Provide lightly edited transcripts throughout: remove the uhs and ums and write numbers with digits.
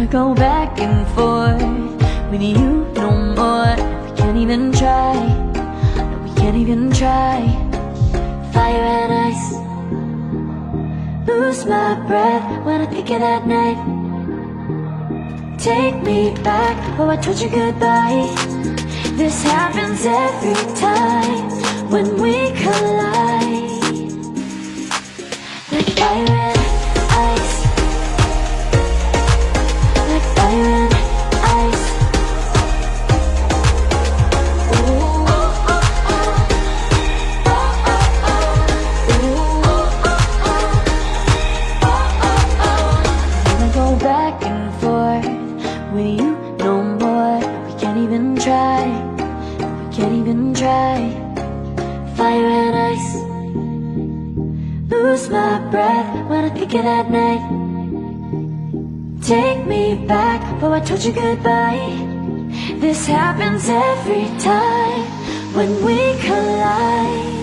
Go back and forth with you no more. We can't even try, no, we can't even try. Fire and ice, lose my breath when I think of that night. Take me back, oh I told you goodbye. This happens every time when we collide. Like fire and ice, like fire and ice. Ooh, oh, oh, oh. Oh, oh, oh. Ooh, oh, oh, oh. Oh, oh, oh. Wanna go back and forth with you no more. We can't even try, we can't even try. Fire and ice, lose my breath when I think of that night. Take me back, oh I told you goodbye. This happens every time when we collide.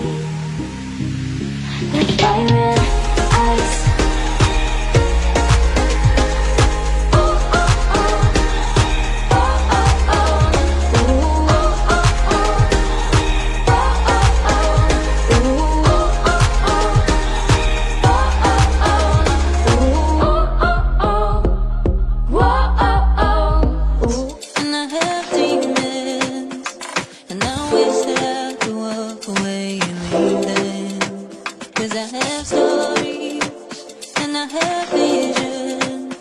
Like fire and ice. Oh, oh, oh. Oh, oh, oh. Ooh, oh, oh, oh. Oh, oh, oh. Ooh, oh, oh, oh. And I have demons, and I wish that I could walk away and leave them. 'Cause I have stories, and I have visions,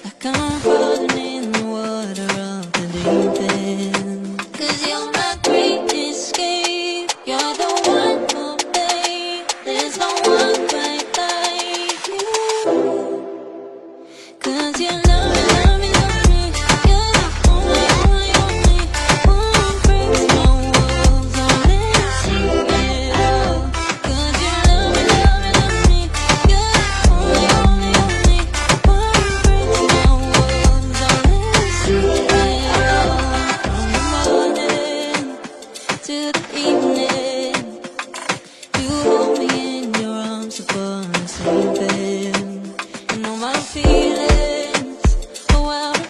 like I'm falling in the water of the deep end. 'Cause you're my great escape, you're the one for me. There's no